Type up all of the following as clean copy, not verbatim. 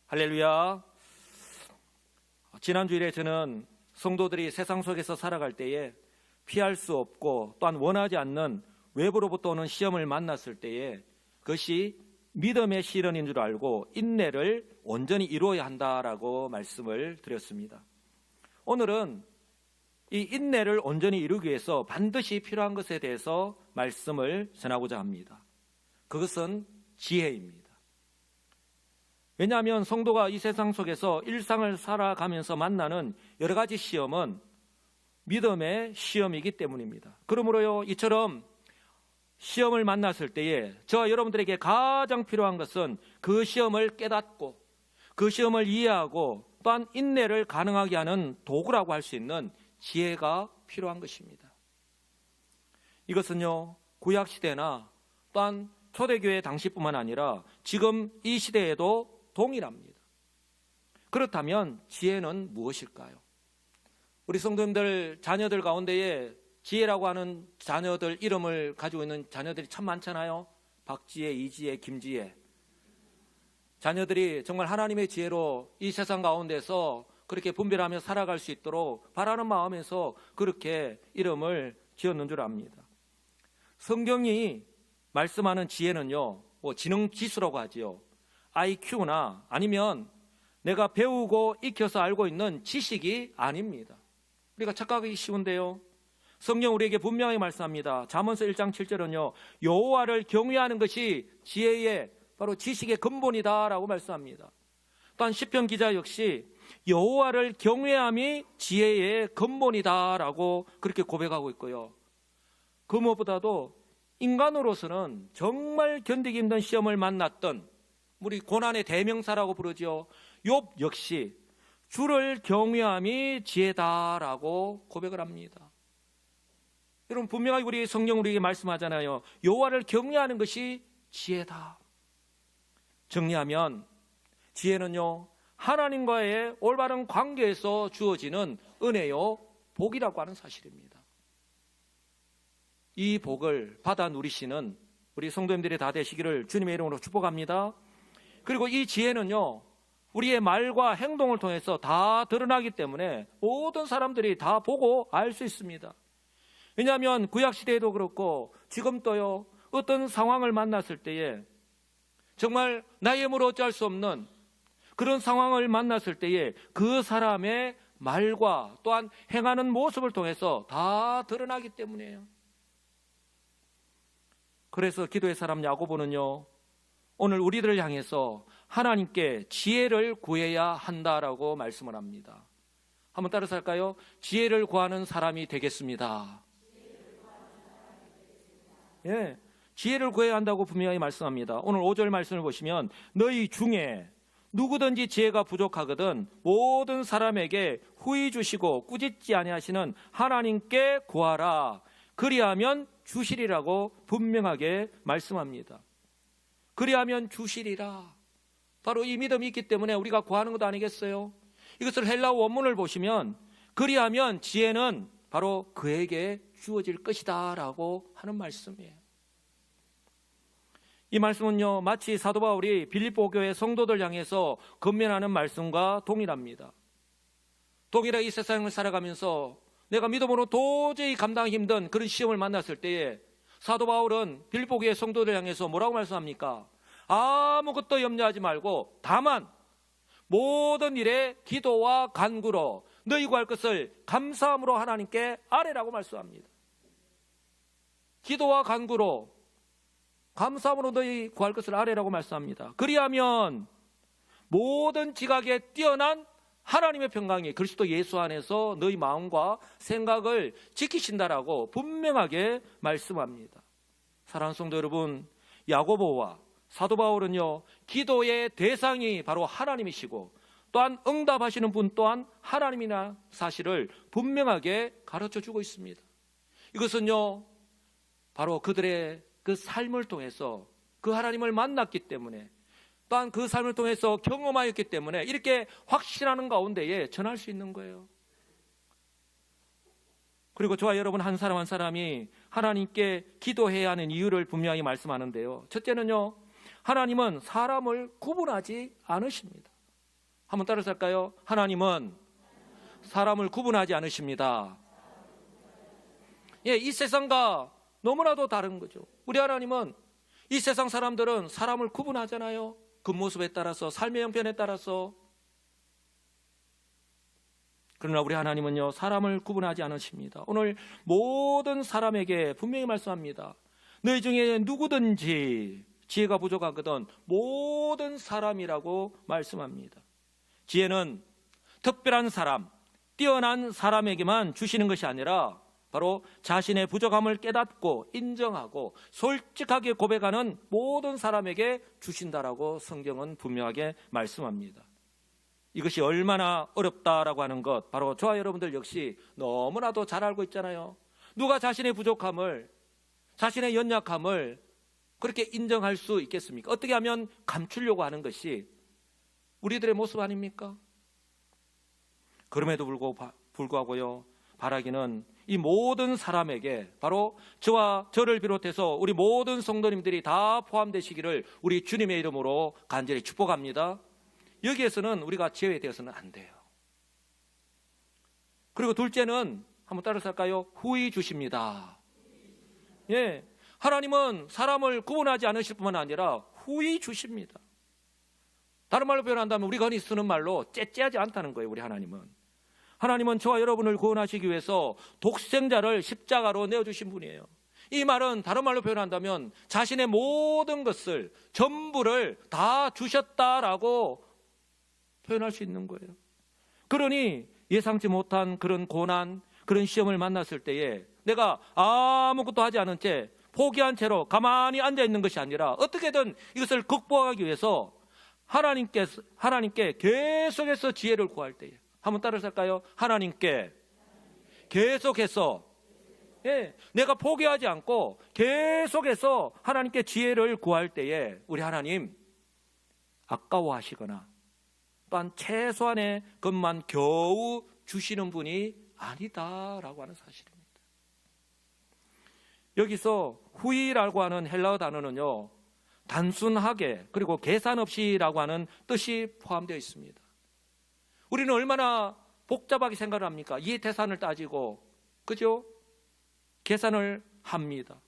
할렐루야. 지난주일에 저는 성도들이 세상 속에서 살아갈 때에 피할 수 없고 또한 원하지 않는 외부로부터 오는 시험을 만났을 때에 그것이 믿음의 시련인 줄 알고 인내를 온전히 이루어야 한다라고 말씀을 드렸습니다. 오늘은 이 인내를 온전히 이루기 위해서 반드시 필요한 것에 대해서 말씀을 전하고자 합니다. 그것은 지혜입니다. 왜냐하면 성도가 이 세상 속에서 일상을 살아가면서 만나는 여러 가지 시험은 믿음의 시험이기 때문입니다. 그러므로요, 이처럼 시험을 만났을 때에 저와 여러분들에게 가장 필요한 것은 그 시험을 깨닫고 그 시험을 이해하고 또한 인내를 가능하게 하는 도구라고 할 수 있는 지혜가 필요한 것입니다. 이것은요, 구약시대나 또한 초대교회 당시뿐만 아니라 지금 이 시대에도 동일합니다. 그렇다면 지혜는 무엇일까요? 우리 성도님들 자녀들 가운데에 지혜라고 하는 자녀들 이름을 가지고 있는 자녀들이 참 많잖아요. 박지혜, 이지혜, 김지혜. 자녀들이 정말 하나님의 지혜로 이 세상 가운데서 그렇게 분별하며 살아갈 수 있도록 바라는 마음에서 그렇게 이름을 지었는 줄 압니다. 성경이 말씀하는 지혜는요, 지능 지수라고 하지요. IQ나 아니면 내가 배우고 익혀서 알고 있는 지식이 아닙니다. 우리가 착각하기 쉬운데요, 성경 우리에게 분명히 말씀합니다. 잠언서 1장 7절은요 여호와를 경외하는 것이 지혜의 바로 지식의 근본이다라고 말씀합니다. 또한 시편 기자 역시 여호와를 경외함이 지혜의 근본이다라고 그렇게 고백하고 있고요. 그 무엇보다도 인간으로서는 정말 견디기 힘든 시험을 만났던 우리 고난의 대명사라고 부르죠. 욥 역시 주를 경외함이 지혜다라고 고백을 합니다. 여러분, 분명하게 우리 성경 우리에게 말씀하잖아요. 여호와를 경외하는 것이 지혜다. 정리하면 지혜는요, 하나님과의 올바른 관계에서 주어지는 은혜요, 복이라고 하는 사실입니다. 이 복을 받아 누리시는 우리 성도님들이 다 되시기를 주님의 이름으로 축복합니다. 그리고 이 지혜는요, 우리의 말과 행동을 통해서 다 드러나기 때문에 모든 사람들이 다 보고 알 수 있습니다. 왜냐하면 구약시대에도 그렇고 지금 또요, 어떤 상황을 만났을 때에 정말 나의 힘으로 어찌할 수 없는 그런 상황을 만났을 때에 그 사람의 말과 또한 행하는 모습을 통해서 다 드러나기 때문이에요. 그래서 기도의 사람 야고보는요, 오늘 우리들을 향해서 하나님께 지혜를 구해야 한다라고 말씀을 합니다. 한번 따라서 할까요? 지혜를 구하는 사람이 되겠습니다. 예, 지혜를 구해야 한다고 분명히 말씀합니다. 오늘 5절 말씀을 보시면 너희 중에 누구든지 지혜가 부족하거든 모든 사람에게 후히 주시고 꾸짖지 아니하시는 하나님께 구하라. 그리하면 주시리라고 분명하게 말씀합니다. 그리하면 주시리라. 바로 이 믿음이 있기 때문에 우리가 구하는 것 아니겠어요? 이것을 헬라어 원문을 보시면 그리하면 지혜는 바로 그에게 주어질 것이다 라고 하는 말씀이에요. 이 말씀은요, 마치 사도 바울이 빌립보 교회 성도들 향해서 권면하는 말씀과 동일합니다. 동일하게 이 세상을 살아가면서 내가 믿음으로 도저히 감당하기 힘든 그런 시험을 만났을 때에 사도 바울은 빌립보 교회 성도들 향해서 뭐라고 말씀합니까? 아무것도 염려하지 말고 다만 모든 일에 기도와 간구로 너희 구할 것을 감사함으로 하나님께 아뢰라고 말씀합니다. 기도와 간구로 감사함으로 너희 구할 것을 아뢰라고 말씀합니다. 그리하면 모든 지각에 뛰어난 하나님의 평강이 그리스도 예수 안에서 너희 마음과 생각을 지키신다라고 분명하게 말씀합니다. 사랑하는 성도 여러분, 야고보와 사도 바울은요, 기도의 대상이 바로 하나님이시고 또한 응답하시는 분 또한 하나님이나 사실을 분명하게 가르쳐주고 있습니다. 이것은요, 바로 그들의 그 삶을 통해서 그 하나님을 만났기 때문에 또한 그 삶을 통해서 경험하였기 때문에 이렇게 확신하는 가운데에 전할 수 있는 거예요. 그리고 저와 여러분 한 사람 한 사람이 하나님께 기도해야 하는 이유를 분명히 말씀하는데요. 첫째는요, 하나님은 사람을 구분하지 않으십니다. 한번 따라서 할까요? 하나님은 사람을 구분하지 않으십니다. 예, 이 세상과 너무나도 다른 거죠. 우리 하나님은, 이 세상 사람들은 사람을 구분하잖아요. 겉모습에 따라서, 삶의 형편에 따라서. 그러나 우리 하나님은요, 사람을 구분하지 않으십니다. 오늘 모든 사람에게 분명히 말씀합니다. 너희 중에 누구든지 지혜가 부족하거든 모든 사람이라고 말씀합니다. 지혜는 특별한 사람, 뛰어난 사람에게만 주시는 것이 아니라 바로 자신의 부족함을 깨닫고 인정하고 솔직하게 고백하는 모든 사람에게 주신다라고 성경은 분명하게 말씀합니다. 이것이 얼마나 어렵다라고 하는 것, 바로 저와 여러분들 역시 너무나도 잘 알고 있잖아요. 누가 자신의 부족함을, 자신의 연약함을 그렇게 인정할 수 있겠습니까? 어떻게 하면 감추려고 하는 것이 우리들의 모습 아닙니까? 그럼에도 불구하고요, 바라기는 이 모든 사람에게, 바로 저와 저를 비롯해서 우리 모든 성도님들이 다 포함되시기를 우리 주님의 이름으로 간절히 축복합니다. 여기에서는 우리가 제외되어서는 안 돼요. 그리고 둘째는 한번 따라서 할까요? 후히 주십니다. 예, 하나님은 사람을 구분하지 않으실 뿐만 아니라 후히 주십니다. 다른 말로 표현한다면 우리가 흔히 쓰는 말로 째째하지 않다는 거예요. 우리 하나님은 저와 여러분을 구원하시기 위해서 독생자를 십자가로 내어주신 분이에요. 이 말은 다른 말로 표현한다면 자신의 모든 것을, 전부를 다 주셨다라고 표현할 수 있는 거예요. 그러니 예상치 못한 그런 고난, 그런 시험을 만났을 때에 내가 아무것도 하지 않은 채, 포기한 채로 가만히 앉아있는 것이 아니라 어떻게든 이것을 극복하기 위해서 하나님께 계속해서 지혜를 구할 때에, 한번 따라서 할까요? 하나님께 계속해서, 예, 내가 포기하지 않고 계속해서 하나님께 지혜를 구할 때에 우리 하나님 아까워하시거나 또한 최소한의 것만 겨우 주시는 분이 아니다라고 하는 사실입니다. 여기서 후이라고 하는 헬라어 단어는요, 단순하게 그리고 계산 없이라고 하는 뜻이 포함되어 있습니다. 우리는 얼마나 복잡하게 생각을 합니까? 이해태산을 따지고, 그죠? 계산을 합니다.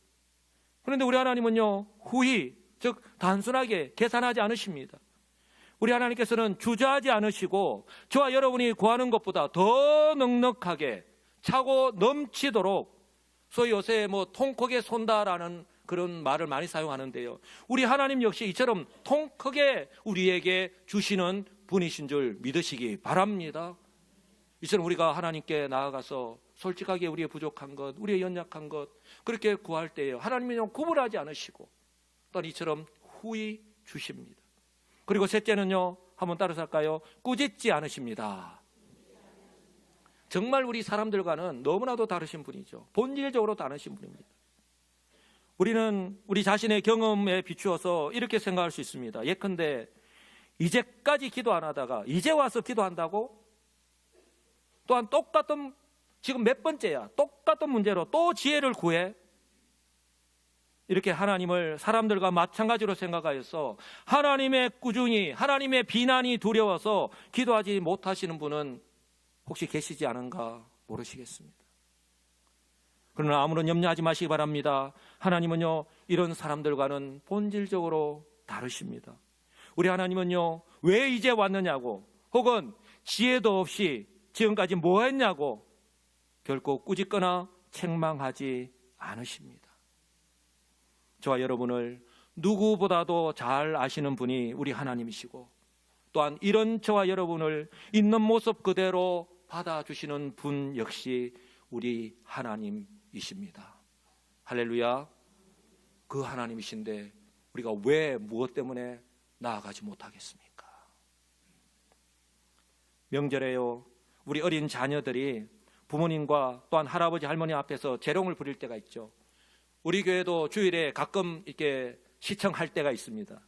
그런데 우리 하나님은요, 후히, 즉 단순하게 계산하지 않으십니다. 우리 하나님께서는 주저하지 않으시고 저와 여러분이 구하는 것보다 더 넉넉하게 차고 넘치도록, 소위 요새 통 크게 쏜다라는 그런 말을 많이 사용하는데요, 우리 하나님 역시 이처럼 통 크게 우리에게 주시는 분이신 줄 믿으시기 바랍니다. 이처럼 우리가 하나님께 나아가서 솔직하게 우리의 부족한 것, 우리의 연약한 것 그렇게 구할 때에 하나님이 구분하지 않으시고 또 이처럼 후히 주십니다. 그리고 셋째는요, 한번 따라서 할까요? 꾸짖지 않으십니다. 정말 우리 사람들과는 너무나도 다르신 분이죠. 본질적으로 다르신 분입니다. 우리는 우리 자신의 경험에 비추어서 이렇게 생각할 수 있습니다. 예컨대 이제까지 기도 안 하다가 이제 와서 기도한다고? 또한 똑같은, 지금 몇 번째야, 똑같은 문제로 또 지혜를 구해? 이렇게 하나님을 사람들과 마찬가지로 생각하여서 하나님의 꾸중이, 하나님의 비난이 두려워서 기도하지 못하시는 분은 혹시 계시지 않은가 모르시겠습니다. 그러나 아무런 염려하지 마시기 바랍니다. 하나님은요, 이런 사람들과는 본질적으로 다르십니다. 우리 하나님은요, 왜 이제 왔느냐고, 혹은 지혜도 없이 지금까지 뭐 했냐고 결코 꾸짖거나 책망하지 않으십니다. 저와 여러분을 누구보다도 잘 아시는 분이 우리 하나님이시고, 또한 이런 저와 여러분을 있는 모습 그대로 받아주시는 분 역시 우리 하나님이십니다. 할렐루야. 그 하나님이신데 우리가 왜, 무엇 때문에 나아가지 못하겠습니까? 명절에요, 우리 어린 자녀들이 부모님과 또한 할아버지 할머니 앞에서 재롱을 부릴 때가 있죠. 우리 교회도 주일에 가끔 이렇게 시청할 때가 있습니다.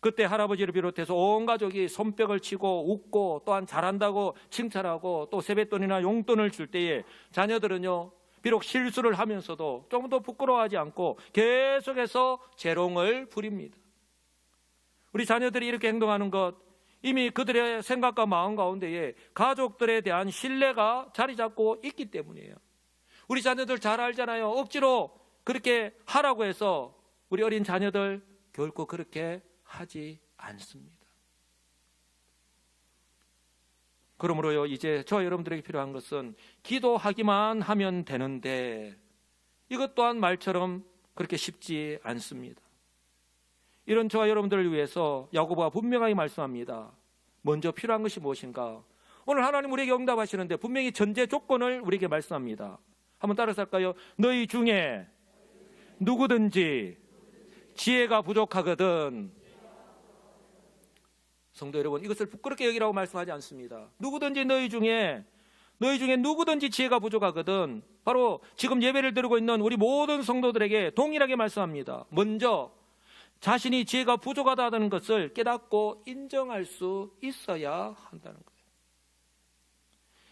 그때 할아버지를 비롯해서 온 가족이 손뼉을 치고 웃고 또한 잘한다고 칭찬하고 또 세뱃돈이나 용돈을 줄 때에 자녀들은요, 비록 실수를 하면서도 조금 더 부끄러워하지 않고 계속해서 재롱을 부립니다. 우리 자녀들이 이렇게 행동하는 것, 이미 그들의 생각과 마음 가운데에 가족들에 대한 신뢰가 자리 잡고 있기 때문이에요. 우리 자녀들 잘 알잖아요. 억지로 그렇게 하라고 해서 우리 어린 자녀들 결코 그렇게 하지 않습니다. 그러므로요, 이제 저와 여러분들에게 필요한 것은 기도하기만 하면 되는데 이것 또한 말처럼 그렇게 쉽지 않습니다. 이런 저와 여러분들을 위해서 야고보가 분명하게 말씀합니다. 먼저 필요한 것이 무엇인가? 오늘 하나님 우리에게 응답하시는데 분명히 전제 조건을 우리에게 말씀합니다. 한번 따라서 할까요? 너희 중에 누구든지 지혜가 부족하거든. 성도 여러분, 이것을 부끄럽게 여기라고 말씀하지 않습니다. 누구든지 너희 중에 누구든지 지혜가 부족하거든. 바로 지금 예배를 드리고 있는 우리 모든 성도들에게 동일하게 말씀합니다. 먼저 자신이 지혜가 부족하다는 것을 깨닫고 인정할 수 있어야 한다는 거예요.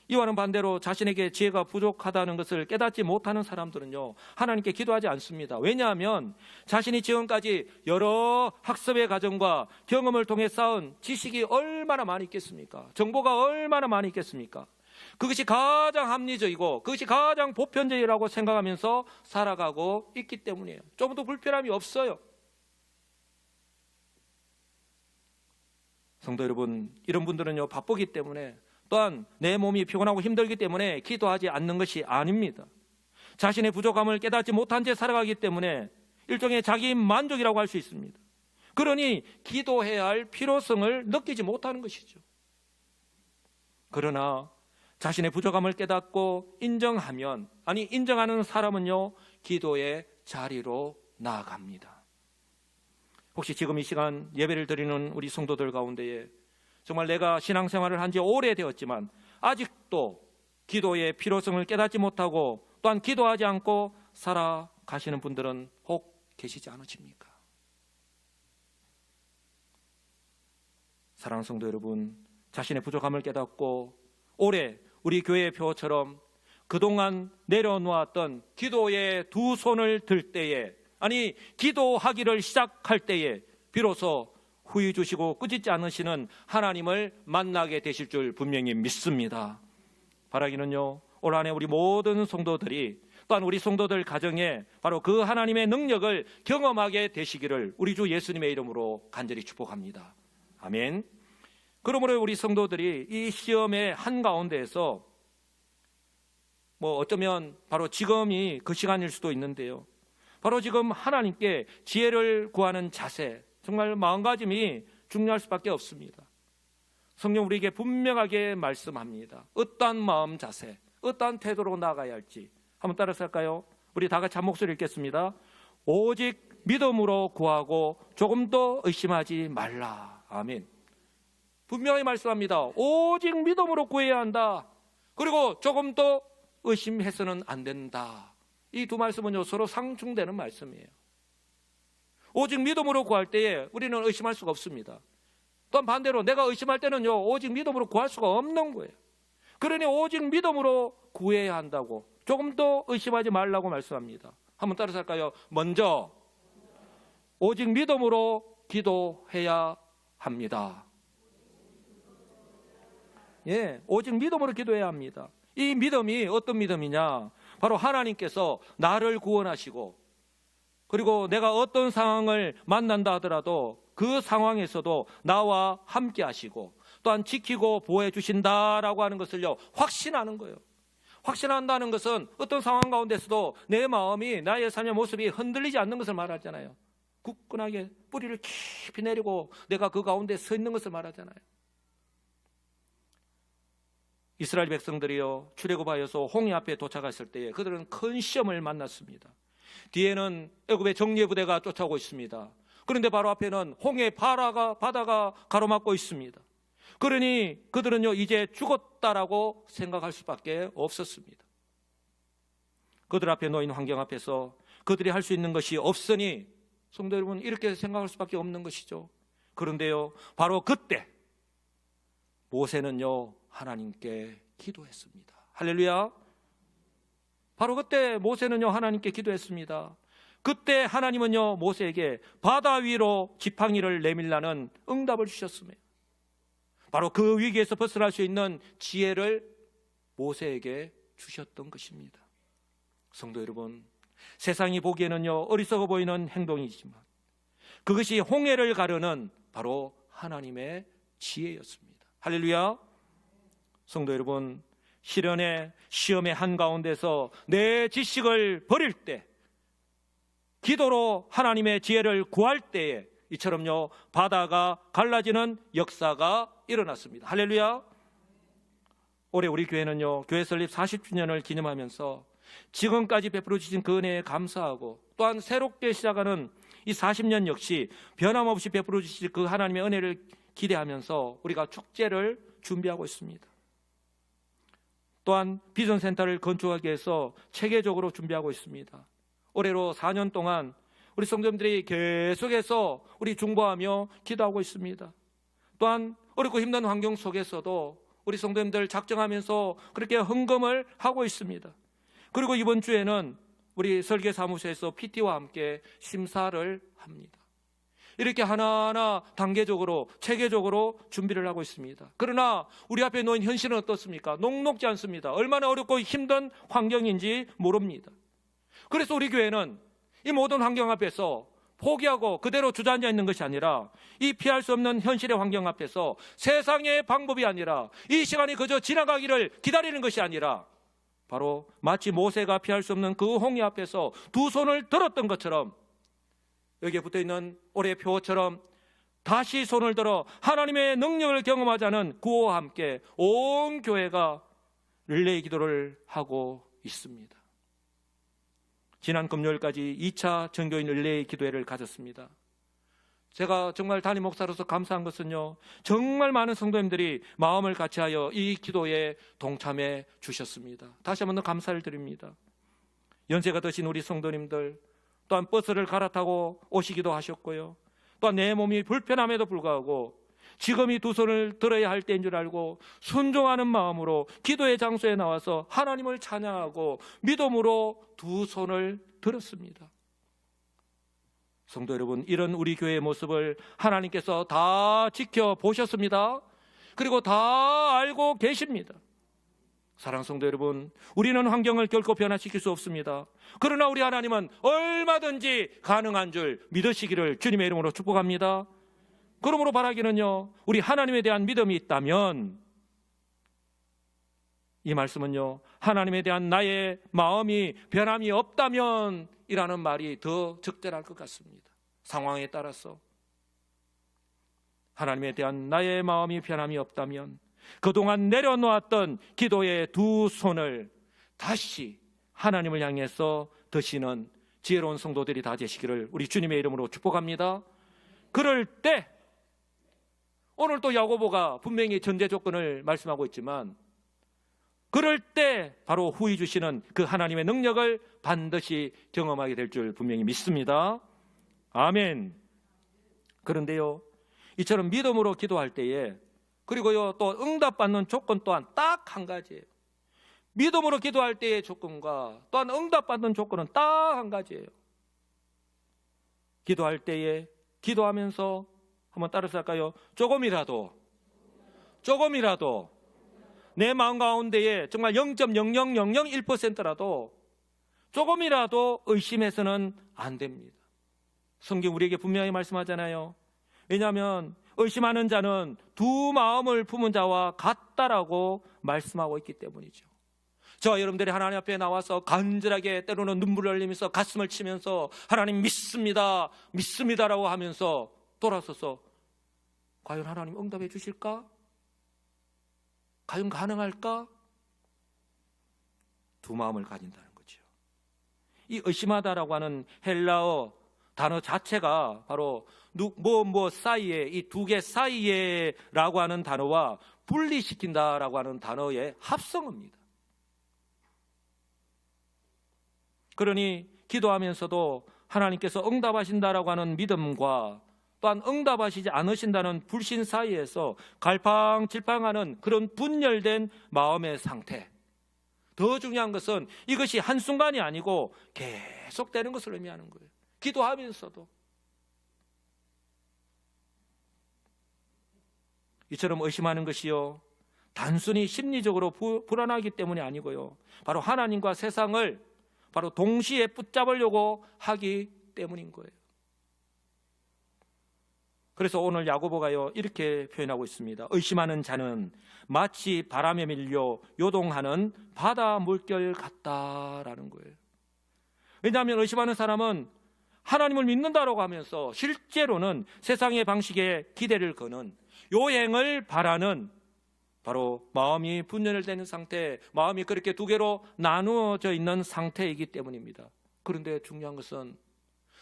이와는 반대로 자신에게 지혜가 부족하다는 것을 깨닫지 못하는 사람들은요, 하나님께 기도하지 않습니다. 왜냐하면 자신이 지금까지 여러 학습의 과정과 경험을 통해 쌓은 지식이 얼마나 많이 있겠습니까? 정보가 얼마나 많이 있겠습니까? 그것이 가장 합리적이고 그것이 가장 보편적이라고 생각하면서 살아가고 있기 때문이에요. 조금도 불편함이 없어요. 성도 여러분, 이런 분들은요, 바쁘기 때문에 또한 내 몸이 피곤하고 힘들기 때문에 기도하지 않는 것이 아닙니다. 자신의 부족함을 깨닫지 못한 채 살아가기 때문에 일종의 자기 만족이라고 할 수 있습니다. 그러니 기도해야 할 필요성을 느끼지 못하는 것이죠. 그러나 자신의 부족함을 깨닫고 인정하는 사람은요, 기도의 자리로 나아갑니다. 혹시 지금 이 시간 예배를 드리는 우리 성도들 가운데에 정말 내가 신앙생활을 한 지 오래되었지만 아직도 기도의 필요성을 깨닫지 못하고 또한 기도하지 않고 살아가시는 분들은 혹 계시지 않으십니까? 사랑하는 성도 여러분, 자신의 부족함을 깨닫고 올해 우리 교회의 표처럼 그동안 내려놓았던 기도의 두 손을 들 때에, 기도하기를 시작할 때에 비로소 후회 주시고 꾸짖지 않으시는 하나님을 만나게 되실 줄 분명히 믿습니다. 바라기는요, 올 한 해 우리 모든 성도들이 또한 우리 성도들 가정에 바로 그 하나님의 능력을 경험하게 되시기를 우리 주 예수님의 이름으로 간절히 축복합니다. 아멘. 그러므로 우리 성도들이 이 시험의 한가운데에서 어쩌면 바로 지금이 그 시간일 수도 있는데요, 바로 지금 하나님께 지혜를 구하는 자세, 정말 마음가짐이 중요할 수밖에 없습니다. 성경 우리에게 분명하게 말씀합니다. 어떠한 마음 자세, 어떠한 태도로 나아가야 할지 한번 따라서 할까요? 우리 다 같이 한 목소리 읽겠습니다. 오직 믿음으로 구하고 조금도 의심하지 말라. 아멘. 분명히 말씀합니다. 오직 믿음으로 구해야 한다. 그리고 조금도 의심해서는 안 된다. 이 두 말씀은요, 서로 상충되는 말씀이에요. 오직 믿음으로 구할 때에 우리는 의심할 수가 없습니다. 또한 반대로 내가 의심할 때는요, 오직 믿음으로 구할 수가 없는 거예요. 그러니 오직 믿음으로 구해야 한다고, 조금 더 의심하지 말라고 말씀합니다. 한번 따라서 할까요? 먼저 오직 믿음으로 기도해야 합니다. 오직 믿음으로 기도해야 합니다. 이 믿음이 어떤 믿음이냐? 바로 하나님께서 나를 구원하시고, 그리고 내가 어떤 상황을 만난다 하더라도 그 상황에서도 나와 함께 하시고 또한 지키고 보호해 주신다라고 하는 것을요, 확신하는 거예요. 확신한다는 것은 어떤 상황 가운데서도 내 마음이, 나의 삶의 모습이 흔들리지 않는 것을 말하잖아요. 굳건하게 뿌리를 깊이 내리고 내가 그 가운데 서 있는 것을 말하잖아요. 이스라엘 백성들이요, 출애굽하여서 홍해 앞에 도착했을 때에 그들은 큰 시험을 만났습니다. 뒤에는 애굽의 정예 부대가 쫓아오고 있습니다. 그런데 바로 앞에는 홍해 바다가 가로막고 있습니다. 그러니 그들은요, 이제 죽었다라고 생각할 수밖에 없었습니다. 그들 앞에 놓인 환경 앞에서 그들이 할 수 있는 것이 없으니 성도 여러분, 이렇게 생각할 수밖에 없는 것이죠. 그런데요, 바로 그때 모세는요, 하나님께 기도했습니다. 할렐루야. 바로 그때 모세는요, 하나님께 기도했습니다. 그때 하나님은요, 모세에게 바다 위로 지팡이를 내밀라는 응답을 주셨습니다. 바로 그 위기에서 벗어날 수 있는 지혜를 모세에게 주셨던 것입니다. 성도 여러분, 세상이 보기에는요 어리석어 보이는 행동이지만 그것이 홍해를 가르는 바로 하나님의 지혜였습니다. 할렐루야. 성도 여러분, 시련의 시험의 한가운데서 내 지식을 버릴 때, 기도로 하나님의 지혜를 구할 때에 이처럼요 바다가 갈라지는 역사가 일어났습니다. 할렐루야. 올해 우리 교회는요 교회 설립 40주년을 기념하면서 지금까지 베풀어 주신 그 은혜에 감사하고, 또한 새롭게 시작하는 이 40년 역시 변함없이 베풀어 주실 그 하나님의 은혜를 기대하면서 우리가 축제를 준비하고 있습니다. 또한 비전센터를 건축하기 위해서 체계적으로 준비하고 있습니다. 올해로 4년 동안 우리 성도님들이 계속해서 우리 중보하며 기도하고 있습니다. 또한 어렵고 힘든 환경 속에서도 우리 성도님들 작정하면서 그렇게 헌금을 하고 있습니다. 그리고 이번 주에는 우리 설계사무소에서 PT와 함께 심사를 합니다. 이렇게 하나하나 단계적으로 체계적으로 준비를 하고 있습니다. 그러나 우리 앞에 놓인 현실은 어떻습니까? 녹록지 않습니다. 얼마나 어렵고 힘든 환경인지 모릅니다. 그래서 우리 교회는 이 모든 환경 앞에서 포기하고 그대로 주저앉아 있는 것이 아니라, 이 피할 수 없는 현실의 환경 앞에서 세상의 방법이 아니라, 이 시간이 그저 지나가기를 기다리는 것이 아니라, 바로 마치 모세가 피할 수 없는 그 홍해 앞에서 두 손을 들었던 것처럼, 여기에 붙어있는 올해의 표처럼 다시 손을 들어 하나님의 능력을 경험하자는 구호와 함께 온 교회가 릴레이 기도를 하고 있습니다. 지난 금요일까지 2차 전교인 릴레이 기도회를 가졌습니다. 제가 정말 담임 목사로서 감사한 것은요, 정말 많은 성도님들이 마음을 같이하여 이 기도에 동참해 주셨습니다. 다시 한번 더 감사를 드립니다. 연세가 드신 우리 성도님들, 또한 버스를 갈아타고 오시기도 하셨고요, 또한 내 몸이 불편함에도 불구하고 지금이 두 손을 들어야 할 때인 줄 알고 순종하는 마음으로 기도의 장소에 나와서 하나님을 찬양하고 믿음으로 두 손을 들었습니다. 성도 여러분, 이런 우리 교회의 모습을 하나님께서 다 지켜보셨습니다. 그리고 다 알고 계십니다. 사랑하는 성도 여러분, 우리는 환경을 결코 변화시킬 수 없습니다. 그러나 우리 하나님은 얼마든지 가능한 줄 믿으시기를 주님의 이름으로 축복합니다. 그러므로 바라기는요, 우리 하나님에 대한 믿음이 있다면, 이 말씀은요, 하나님에 대한 나의 마음이 변함이 없다면 이라는 말이 더 적절할 것 같습니다. 상황에 따라서 하나님에 대한 나의 마음이 변함이 없다면 그동안 내려놓았던 기도의 두 손을 다시 하나님을 향해서 드시는 지혜로운 성도들이 다 되시기를 우리 주님의 이름으로 축복합니다. 그럴 때, 오늘 또 야고보가 분명히 전제 조건을 말씀하고 있지만, 그럴 때 바로 후히 주시는 그 하나님의 능력을 반드시 경험하게 될 줄 분명히 믿습니다. 아멘. 그런데요, 이처럼 믿음으로 기도할 때에, 그리고요 또 응답받는 조건 또한 딱 한 가지예요. 믿음으로 기도할 때의 조건과 또한 응답받는 조건은 딱 한 가지예요. 기도할 때에, 기도하면서 한번 따라서 할까요? 조금이라도 내 마음 가운데에 정말 0.00001%라도 조금이라도 의심해서는 안 됩니다. 성경 우리에게 분명히 말씀하잖아요. 왜냐하면 의심하는 자는 두 마음을 품은 자와 같다라고 말씀하고 있기 때문이죠. 저와 여러분들이 하나님 앞에 나와서 간절하게 때로는 눈물을 흘리면서 가슴을 치면서 하나님 믿습니다라고 하면서 돌아서서 과연 하나님 응답해 주실까? 과연 가능할까? 두 마음을 가진다는 거죠. 이 의심하다라고 하는 헬라어 단어 자체가 바로 사이에, 이 두 개 사이에라고 하는 단어와 분리시킨다라고 하는 단어의 합성어입니다. 그러니 기도하면서도 하나님께서 응답하신다라고 하는 믿음과 또한 응답하시지 않으신다는 불신 사이에서 갈팡질팡하는 그런 분열된 마음의 상태. 더 중요한 것은 이것이 한순간이 아니고 계속되는 것을 의미하는 거예요. 기도하면서도. 이처럼 의심하는 것이요, 단순히 심리적으로 불안하기 때문이 아니고요, 바로 하나님과 세상을 바로 동시에 붙잡으려고 하기 때문인 거예요. 그래서 오늘 야고보가요 이렇게 표현하고 있습니다. 의심하는 자는 마치 바람에 밀려 요동하는 바다 물결 같다라는 거예요. 왜냐하면 의심하는 사람은 하나님을 믿는다라고 하면서 실제로는 세상의 방식에 기대를 거는, 요행을 바라는, 바로 마음이 분열되는 상태, 마음이 그렇게 두 개로 나누어져 있는 상태이기 때문입니다. 그런데 중요한 것은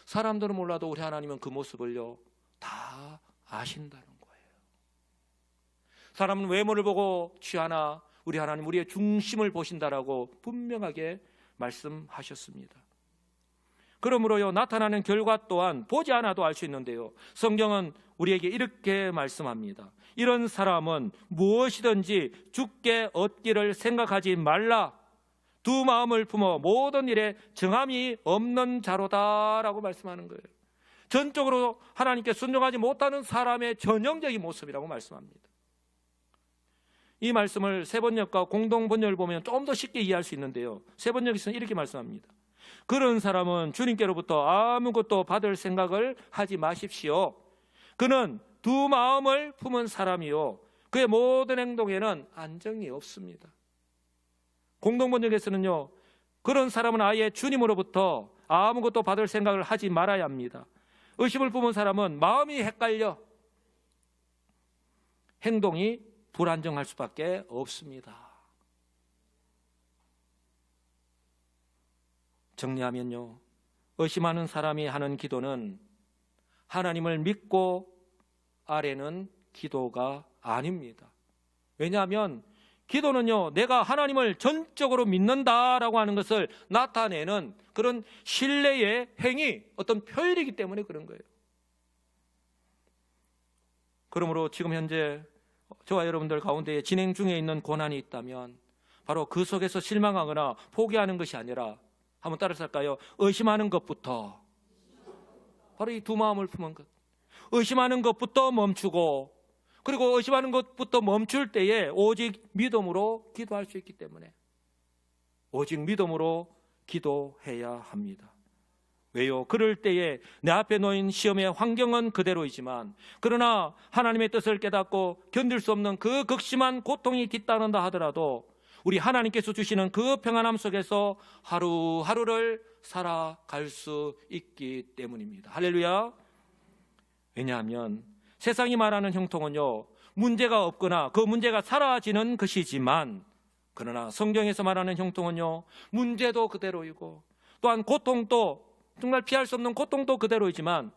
사람들은 몰라도 우리 하나님은 그 모습을요 다 아신다는 거예요. 사람은 외모를 보고 취하나 우리 하나님 우리의 중심을 보신다라고 분명하게 말씀하셨습니다. 그러므로요 나타나는 결과 또한 보지 않아도 알 수 있는데요, 성경은 우리에게 이렇게 말씀합니다. 이런 사람은 무엇이든지 주께 얻기를 생각하지 말라. 두 마음을 품어 모든 일에 정함이 없는 자로다라고 말씀하는 거예요. 전적으로 하나님께 순종하지 못하는 사람의 전형적인 모습이라고 말씀합니다. 이 말씀을 세번역과 공동번역을 보면 좀 더 쉽게 이해할 수 있는데요, 세번역에서는 이렇게 말씀합니다. 그런 사람은 주님께로부터 아무것도 받을 생각을 하지 마십시오. 그는 두 마음을 품은 사람이요 그의 모든 행동에는 안정이 없습니다. 공동번역에서는요, 그런 사람은 아예 주님으로부터 아무것도 받을 생각을 하지 말아야 합니다. 의심을 품은 사람은 마음이 헷갈려 행동이 불안정할 수밖에 없습니다. 정리하면요, 의심하는 사람이 하는 기도는 하나님을 믿고 아래는 기도가 아닙니다. 왜냐하면 기도는요 내가 하나님을 전적으로 믿는다라고 하는 것을 나타내는 그런 신뢰의 행위, 어떤 표현이기 때문에 그런 거예요. 그러므로 지금 현재 저와 여러분들 가운데 진행 중에 있는 고난이 있다면 바로 그 속에서 실망하거나 포기하는 것이 아니라, 한번 따라서 할까요? 의심하는 것부터, 바로 이 두 마음을 품은 것, 의심하는 것부터 멈추고, 그리고 의심하는 것부터 멈출 때에 오직 믿음으로 기도할 수 있기 때문에 오직 믿음으로 기도해야 합니다. 왜요? 그럴 때에 내 앞에 놓인 시험의 환경은 그대로이지만, 그러나 하나님의 뜻을 깨닫고 견딜 수 없는 그 극심한 고통이 뒤따른다 하더라도 우리 하나님께서 주시는 그 평안함 속에서 하루하루를 살아갈 수 있기 때문입니다. 할렐루야. 왜냐하면 세상이 말하는 형통은요 문제가 없거나 그 문제가 사라지는 것이지만, 그러나 성경에서 말하는 형통은요 문제도 그대로이고 또한 고통도, 정말 피할 수 없는 고통도 그대로이지만,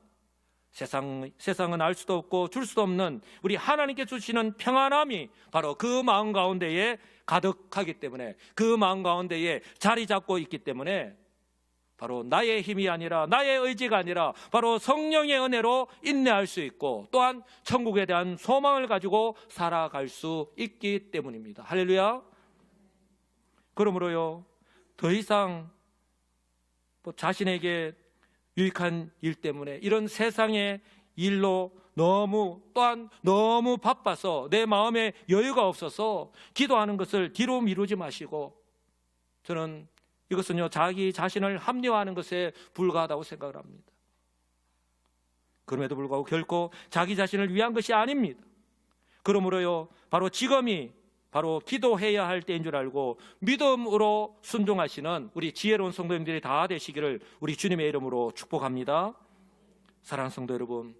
세상은 알 수도 없고 줄 수도 없는 우리 하나님께 주시는 평안함이 바로 그 마음 가운데에 가득하기 때문에, 그 마음 가운데에 자리 잡고 있기 때문에 바로 나의 힘이 아니라, 나의 의지가 아니라 바로 성령의 은혜로 인내할 수 있고, 또한 천국에 대한 소망을 가지고 살아갈 수 있기 때문입니다. 할렐루야. 그러므로요 더 이상 자신에게 유익한 일 때문에 이런 세상의 일로 또한 너무 바빠서 내 마음에 여유가 없어서 기도하는 것을 뒤로 미루지 마시고, 저는 이것은요 자기 자신을 합리화하는 것에 불과하다고 생각을 합니다. 그럼에도 불구하고 결코 자기 자신을 위한 것이 아닙니다. 그러므로요 바로 지금이 바로 기도해야 할 때인 줄 알고 믿음으로 순종하시는 우리 지혜로운 성도님들이 다 되시기를 우리 주님의 이름으로 축복합니다. 사랑하는 성도 여러분,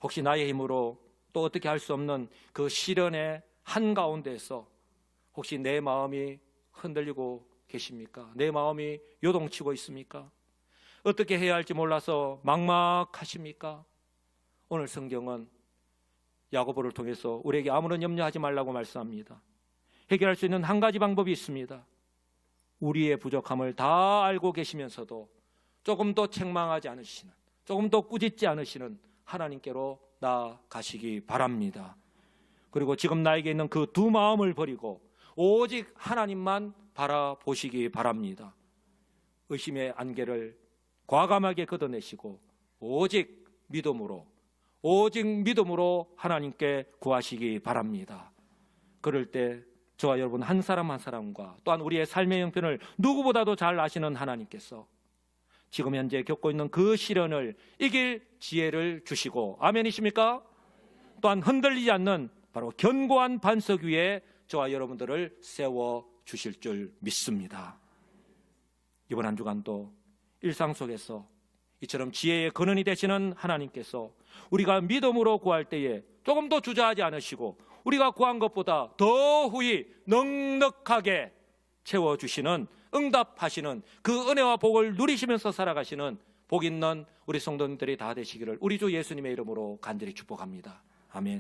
혹시 나의 힘으로 또 어떻게 할 수 없는 그 시련의 한가운데에서 혹시 내 마음이 흔들리고 계십니까? 내 마음이 요동치고 있습니까? 어떻게 해야 할지 몰라서 막막하십니까? 오늘 성경은 야고보를 통해서 우리에게 아무런 염려하지 말라고 말씀합니다. 해결할 수 있는 한 가지 방법이 있습니다. 우리의 부족함을 다 알고 계시면서도 조금 더 책망하지 않으시는, 조금 더 꾸짖지 않으시는 하나님께로 나아가시기 바랍니다. 그리고 지금 나에게 있는 그 두 마음을 버리고 오직 하나님만 바라보시기 바랍니다. 의심의 안개를 과감하게 걷어내시고 오직 믿음으로, 오직 믿음으로 하나님께 구하시기 바랍니다. 그럴 때 저와 여러분 한 사람 한 사람과 또한 우리의 삶의 형편을 누구보다도 잘 아시는 하나님께서 지금 현재 겪고 있는 그 시련을 이길 지혜를 주시고, 아멘이십니까? 또한 흔들리지 않는 바로 견고한 반석 위에 저와 여러분들을 세워 주실 줄 믿습니다. 이번 한 주간도 일상 속에서 이처럼 지혜의 근원이 되시는 하나님께서 우리가 믿음으로 구할 때에 조금 더 주저하지 않으시고 우리가 구한 것보다 더 후히 넉넉하게 채워주시는, 응답하시는 그 은혜와 복을 누리시면서 살아가시는 복 있는 우리 성도님들이 다 되시기를 우리 주 예수님의 이름으로 간절히 축복합니다. 아멘.